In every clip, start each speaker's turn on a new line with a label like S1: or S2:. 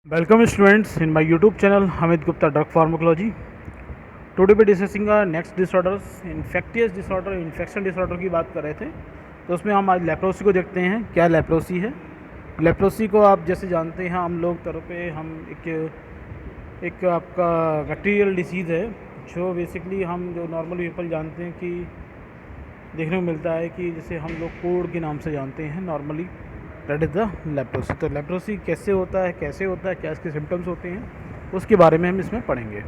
S1: Welcome students in my YouTube channel Hamid Gupta Drug Pharmacology. Today we discussing next disorders, infectious disorder, infection disorder की बात कर रहे थे। तो उसमें हम आज लेप्रोसी को देखते हैं। क्या लेप्रोसी है? लेप्रोसी को आप जैसे जानते हैं हम लोग तरह पे हम एक आपका बैक्टीरियल डिसीज़ है जो बेसिकली हम जो नॉर्मल पीपल जानते हैं कि देखने को मिलता है कि जैसे हम लोग कोड के नाम से जानते हैं normally, that is the leprosy. तो लेप्रोसी कैसे होता है, क्या इसके सिम्टम्स होते हैं, उसके बारे में हम इसमें पढ़ेंगे।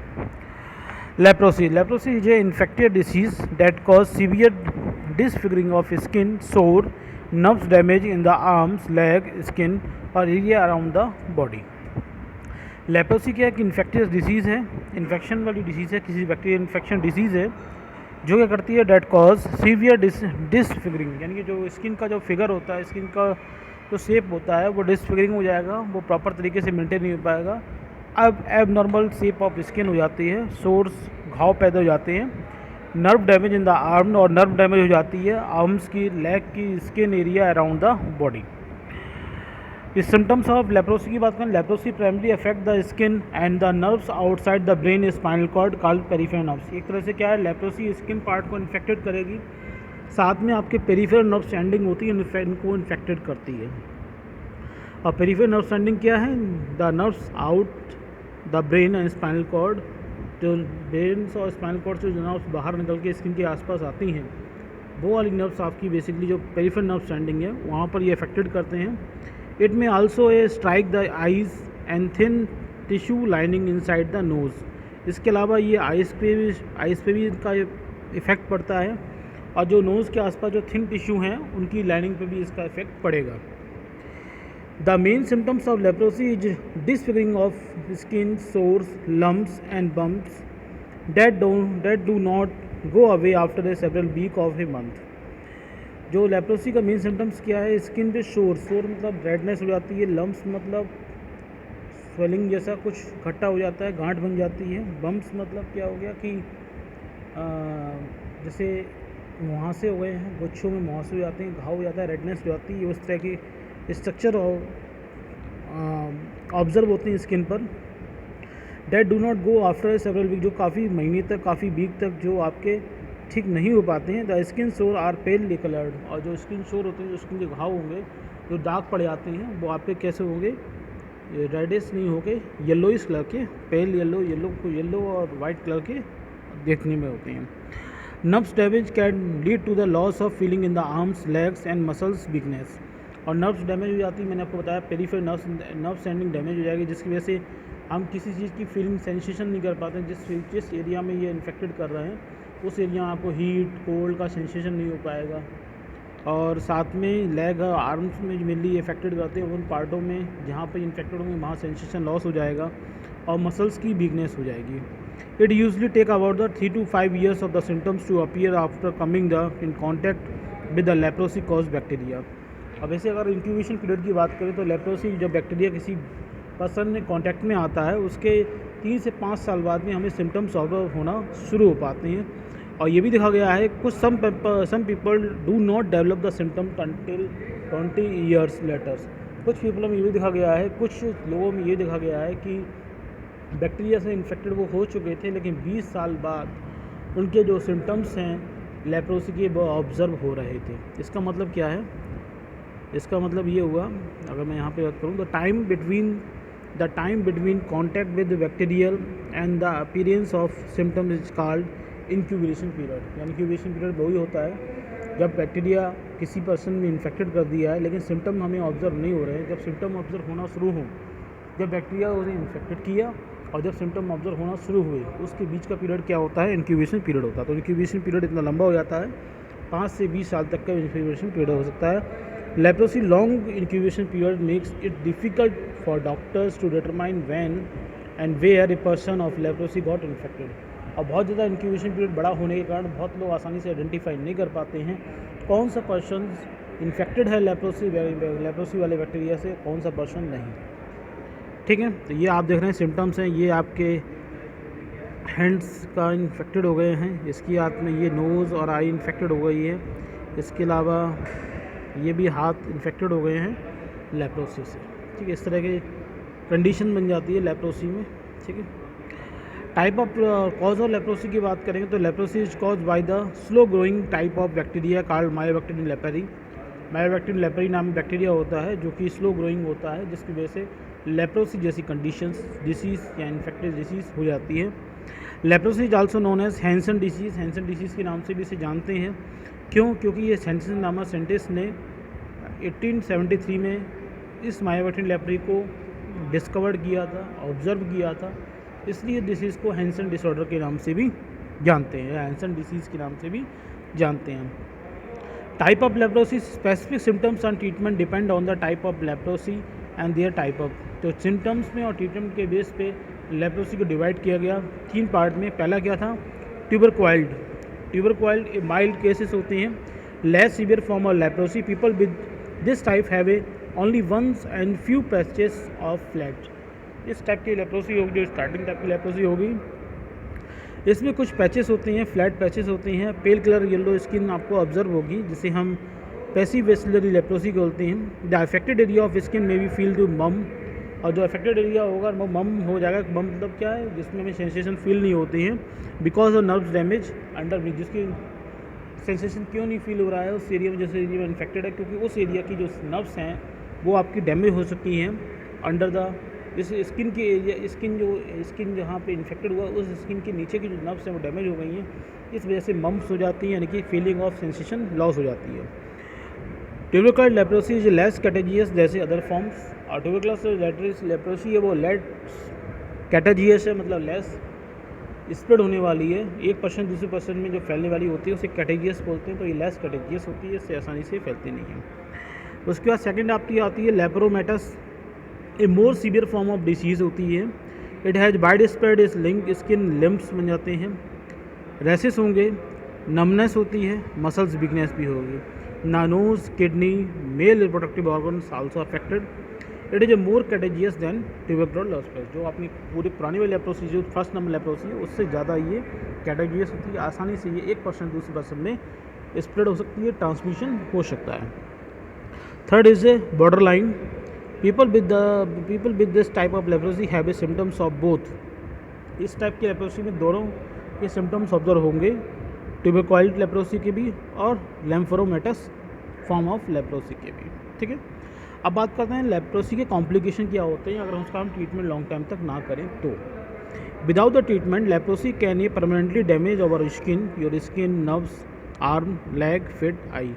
S1: Leprosy is a infective disease that cause severe disfiguring of skin, sore, nerves damage in the arms, leg, skin और area around the body. Leprosy क्या है कि इन्फेक्टिव डिसीज़ है, इन्फेक्शन वाली डिसीज़ है, किसी बैक्टीरियल इन्फेक्शन डिसीज़ है जो क्या करती है, डेट कॉज सीवियर डिसफिगरिंग, यानी कि जो स्किन का जो फिगर होता है, स्किन का जो शेप होता है वो डिसफिगरिंग हो जाएगा, वो प्रॉपर तरीके से मेंटेन नहीं हो पाएगा। अब एब नॉर्मल शेप ऑफ स्किन हो जाती है, सोर्स घाव पैदा हो जाते हैं, nerve damage in the arm और नर्व डैमेज हो जाती है आर्म्स की, लेग की, skin area around the body. इस सिम्टम्स ऑफ लेप्रोसी की बात करें, leprosy primary affect the skin and the nerves outside the brain spinal cord called peripheral nerves. एक तरह से क्या है, लेप्रोसी स्किन पार्ट को इन्फेक्टेड करेगी, साथ में आपके पेरिफेरल नर्व स्टैंडिंग होती है इनको इन्फेक्टेड करती है। और पेरिफेरल नर्व स्टैंडिंग क्या है, the nerves out the brain and spinal cord, जो ब्रेन और स्पाइनल कॉर्ड से जो नर्व्स बाहर निकल के स्किन के आसपास आती हैं, वो वाली नर्व्स आपकी बेसिकली जो पेरिफेरल नर्व स्टैंडिंग है वहाँ पर ये अफेक्टेड करते हैं। It may also a strike the eyes and thin tissue lining inside the nose. इसके अलावा ये आइज़ पे भी इनका इफ़ेक्ट पड़ता है और जो नोज़ के आसपास जो थिन टिश्यू हैं उनकी लाइनिंग पे भी इसका इफेक्ट पड़ेगा। The main symptoms of leprosy is disfiguring of skin, sores, lumps and bumps that do not go away after a several week of a month। जो लेप्रोसी का मेन सिम्टम्स क्या है, स्किन पे शोर मतलब रेडनेस हो जाती है, लम्प्स मतलब स्वेलिंग जैसा कुछ खट्टा हो जाता है, गांठ बन जाती है, बम्प्स मतलब क्या हो गया कि जैसे मुहासे हो गए हैं, गुच्छों में मुहासे हो जाते हैं, घाव हो जाता है, रेडनेस हो जाती है, उस तरह की स्ट्रक्चर ऑब्जर्व होते हैं स्किन पर। That do not go after several week, जो काफ़ी महीने तक, काफ़ी वीक तक जो आपके ठीक नहीं हो पाते हैं। द स्किन सोर आर पेल कलर्ड, और जो स्किन सोर होते हैं, जो स्किन के घाव होंगे, जो दाग पड़ जाते हैं, वो आपके कैसे होंगे, रेडिश नहीं होके येलोइश कलर के, पेल येलो और वाइट कलर के देखने में होते हैं। Nerves damage can lead to the loss of feeling in the arms, legs and muscles weakness. और नर्व्स डैमेज हो जाती है, मैंने आपको बताया पेरिफेरल नर्व स्टैंडिंग डैमेज हो जाएगी, जिसकी वजह से हम किसी चीज़ की फीलिंग सेंसेशन नहीं कर पाते। जिस एरिया में ये इन्फेक्टेड कर रहे हैं उस एरिया में आपको हीट कोल्ड का सेंसेशन नहीं हो पाएगा। और साथ में लेग और आर्म्स में मेनली इफेक्टेड करते हैं, उन पार्टों में जहाँ पर इन्फेक्टेड होंगे वहाँ सेंसेशन लॉस हो जाएगा और मसल्स की वीकनेस हो जाएगी। It usually take about the 3 to 5 years of the symptoms to appear after coming the in contact with the leprosy cause bacteria. अब ऐसे अगर इंक्यूबेशन पीरियड की बात करें तो लेप्रोसी जब बैक्टीरिया किसी पर्सन में कांटेक्ट में आता है उसके 3 से 5 साल बाद में हमें सिम्टम्स ऑब्जर्व होना शुरू हो पाते हैं। और ये भी देखा गया है कुछ some people do not develop the symptom until 20 years later. कुछ पीपलों में ये भी देखा गया है, कुछ लोगों में ये देखा गया है कि बैक्टीरिया से इन्फेक्टेड वो हो चुके थे, लेकिन 20 साल बाद उनके जो सिम्टम्स हैं लेप्रोसी के वो ऑब्ज़र्व हो रहे थे। इसका मतलब क्या है, इसका मतलब ये हुआ, अगर मैं यहाँ पे बात करूँ तो the time between contact with bacterial and the appearance of symptom is called incubation period. यानी इंक्यूबेशन पीरियड वही होता है जब बैक्टीरिया किसी पर्सन में इन्फेक्टेड कर दिया है लेकिन सिम्टम हमें ऑब्जर्व नहीं हो रहे हैं। जब सिम्टम ऑब्जर्व होना शुरू हो, जब बैक्टीरिया उन्हें इन्फेक्टेड किया और जब सिम्टम ऑब्जर्व होना शुरू हुए, उसके बीच का पीरियड क्या होता है, इंक्यूबेशन पीरियड होता है। तो इंक्यूबेशन पीरियड इतना लंबा हो जाता है, 5 से 20 साल तक का इंक्यूबेशन पीरियड हो सकता है। Leprosy long incubation period makes it difficult for doctors to determine when and where a person of leprosy got infected. और बहुत ज़्यादा इंक्यूबेशन पीरियड बड़ा होने के कारण बहुत लोग आसानी से आइडेंटिफाई नहीं कर पाते हैं कौन सा पर्सन इन्फेक्टेड है लेप्रोसी वाले बैक्टीरिया से, कौन सा पर्सन नहीं। ठीक है, तो ये आप देख रहे हैं सिम्टम्स हैं, ये आपके हैंड्स का इन्फेक्टेड हो गए हैं, इसकी हाथ में ये नोज़ और आई इन्फेक्टेड हो गई है, इसके अलावा ये भी हाथ इन्फेक्टेड हो गए हैं लेप्रोसी से। ठीक है, इस तरह के कंडीशन बन जाती है लेप्रोसी में, ठीक है। Type of cause of leprosy की बात करेंगे तो leprosy is cause by the slow growing type of bacteria called Mycobacterium leprae. Mycobacterium leprae नामक बैक्टीरिया होता है जो कि स्लो ग्रोइंग होता है, जिसकी वजह से लेप्रोसी जैसी कंडीशंस, डिसीज़ या इन्फेक्टेड डिसीज़ हो जाती है। Leprosy is also known as Hansen disease. Hansen disease के नाम से भी इसे जानते हैं। क्यों? क्योंकि ये हैंसन नामक साइंटिस्ट ने 1873 में इस मायोबैक्टीरियम लेपेरी को डिस्कवर किया था, ऑब्जर्व किया था, इसलिए डिसीज़ को हैंसन डिसऑर्डर के नाम से भी जानते हैं, हैंसन डिसीज़ के नाम से भी जानते हैं। Type of leprosy, specific symptoms and treatment depend on the type of leprosy and their type of. तो सिम्टम्स में और ट्रीटमेंट के बेस पे लेप्रोसी को डिवाइड किया गया 3 पार्ट में। पहला क्या था? ट्यूबरक्वाइल्ड। ट्यूबरक्वाइल्ड माइल्ड केसेस होते हैं, less severe form of leprosy. People with this type have a only once and few patches of flat. इस टाइप की लेप्रोसी होगी, जो स्टार्टिंग टाइप की लेप्रोसी होगी, इसमें कुछ पैचेस होते हैं, फ्लैट पैचेस होते हैं, पेल कलर येलो स्किन आपको ऑब्जर्व होगी, जिसे हम पैसिव वेस्कुलरी लेप्रोसी बोलते हैं। The affected area of skin में बी फील टू मम, और जो अफेक्टेड एरिया होगा वो मम हो जाएगा। मम मतलब क्या है? जिसमें हमें सेंसेशन फील नहीं होती है, because of nerves damage under breath. जिसकी सेंसेशन क्यों नहीं फील हो रहा है? उस एरिया में, जैसे एरिया में इन्फेक्टेड है, क्योंकि उस एरिया की जो नर्व्स हैं वो आपकी डैमेज हो चुकी हैं अंडर द इस स्किन के एरिया। स्किन जहाँ पे इन्फेक्टेड हुआ, उस स्किन के नीचे की जो नर्व्स हैं वो डैमेज हो गई हैं, इस वजह से मम्स हो जाती हैं, यानी कि फीलिंग ऑफ सेंसेशन लॉस हो जाती है। ट्यूबरक्युलर लेप्रोसी इज लेस कैटेजियस जैसे अदर फॉर्म्स। और ट्यूबरक्युलर लेप्रोसी है वो लेस कैटेजियस है, मतलब लेस स्प्रेड होने वाली है। 1% दूसरे पर्सन में जो फैलने वाली होती है उसे कैटेजियस बोलते हैं, तो ये लेस कैटेजियस होती है, इससे आसानी से फैलती नहीं है। उसके बाद सेकंड आपकी आती है लेप्रोमेटस, ए मोर सीवियर फॉर्म ऑफ डिसीज़ होती है। इट हैज़ वाइड स्प्रेड इस लिंक स्किन लिम्ब्स बन जाते हैं, रैसेस होंगे, नमनेस होती है, मसल्स वीकनेस भी होगी। नानोज, kidney, male reproductive organs also affected. It is a more contagious than tubercular leprosy. जो अपनी पूरी पुरानी वाली लेप्रोसी, जो फर्स्ट नंबर लेप्रोसी है, उससे ज़्यादा ये कैटेजियस होती है। आसानी से ये 1% दूसरे पर्सन में स्प्रेड हो सकती है, ट्रांसमिशन हो सकता है। Third is a border line. people with this type of leprosy have a symptoms of both। इस टाइप की लेप्रोसी में दोनों के सिम्टम्स ऑब्जर्व होंगे, ट्यूबरक्युलर लेप्रोसी के भी और लेम्फोरोमेटस फॉर्म ऑफ लेप्रोसी के भी, ठीक है। अब बात करते हैं लेप्रोसी के कॉम्प्लिकेशन क्या होते हैं अगर उसका हम ट्रीटमेंट लॉन्ग टाइम तक ना करें तो। Without the treatment leprosy can ये permanently damage our skin, your skin, nerves, arm, leg, feet, eye.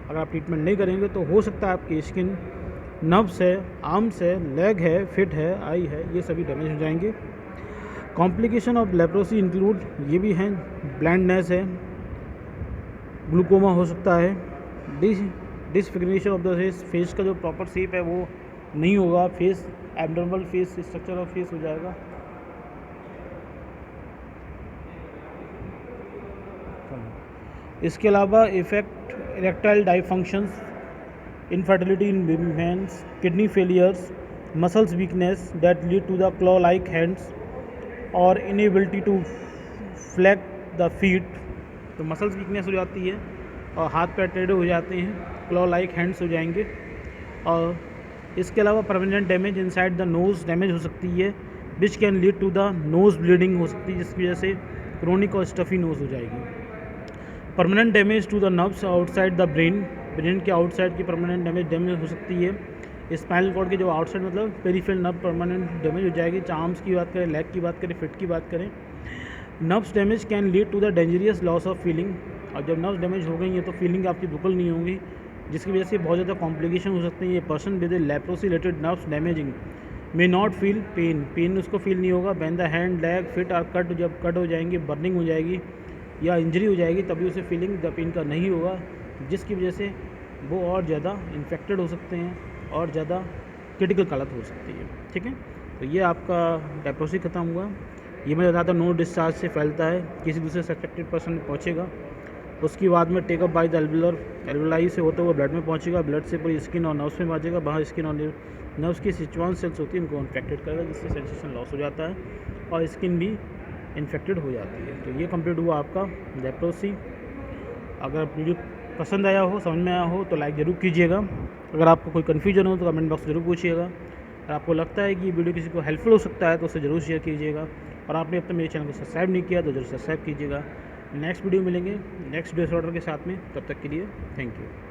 S1: अगर आप ट्रीटमेंट नहीं करेंगे तो हो सकता है आपकी स्किन, नर्व्स है, आर्म्स है, लेग है, फिट है, आई है, ये सभी डैमेज हो जाएंगे। कॉम्प्लिकेशन ऑफ लेप्रोसी इंक्लूड ये भी हैं, ब्लाइंडनेस है, ग्लूकोमा हो सकता है, disfiguration of the face, face का जो प्रॉपर शेप है वो नहीं होगा, face abnormal face structure of face हो जाएगा। इसके अलावा effect erectile dysfunctions, infertility in women, kidney failures, muscles weakness that lead to the claw-like hands or inability to flex the feet। तो मसल्स वीकनेस हो जाती है और हाथ पैर टेढ़े हो जाते हैं, क्लॉ-लाइक हैंड्स हो जाएंगे। और इसके अलावा permanent damage inside the nose damage हो सकती है, which can lead to the nose bleeding हो सकती है, जिसकी वजह से क्रोनिक और स्टफी नोज़ हो जाएगी। Permanent damage to the nerves outside the brain, brain के आउटसाइड की परमानेंट डैमेज हो सकती है। स्पाइनल कॉर्ड के जो आउटसाइड मतलब पेरिफेरल नर्व परमानेंट डैमेज हो जाएगी। आर्म्स की बात करें, लेग की बात करें, फिट की बात करें। Nerves damage can lead to the dangerous loss of feeling, और जब नर्व्स डैमेज हो गई हैं तो फीलिंग आपकी बिल्कुल नहीं होंगी, जिसकी वजह से बहुत ज़्यादा कॉम्प्लिकेशन हो सकते हैं। ये person with leprosy related nerves damaging may not feel pain उसको फील नहीं होगा। When the hand, leg, feet are cut, जब कट हो जाएंगे, बर्निंग हो जाएगी या इंजरी हो जाएगी, तभी उसे फीलिंग द पेन का नहीं होगा, जिसकी वजह से वो और ज़्यादा इन्फेक्टेड हो सकते हैं और ज़्यादा क्रिटिकल हालत हो सकती है, ठीक है। तो ये आपका लेप्रोसी ख़त्म हुआ। ये मैं बताता नो डिस्चार्ज से फैलता है, किसी दूसरे सस्पेक्टेड पर्सन में पहुँचेगा, उसके बाद में टेकअप बाय द एल्वुलाई से होते हुए ब्लड में पहुँचेगा, ब्लड से पूरी स्किन और नर्व्स में पहुँचेगा, बाहर स्किन और नर्व्स की सिचुआन सेल्स होती है उनको इन्फेक्टेड करेगा, जिससे सेंसेशन लॉस हो जाता है और स्किन भी इन्फेक्टेड हो जाती है। तो ये कंप्लीट हुआ आपका लेप्रोसी। अगर वीडियो पसंद आया हो, समझ में आया हो तो लाइक ज़रूर कीजिएगा। अगर आपको कोई कन्फ्यूजन हो तो कमेंट बॉक्स ज़रूर पूछिएगा। अगर आपको लगता है कि ये वीडियो किसी को हेल्पफुल हो सकता है तो उसे ज़रूर शेयर कीजिएगा, और आपने अब तक मेरे चैनल को सब्सक्राइब नहीं किया तो ज़रूर सब्सक्राइब कीजिएगा। नेक्स्ट वीडियो मिलेंगे नेक्स्ट डिसऑर्डर के साथ में, तब तक के लिए थैंक यू।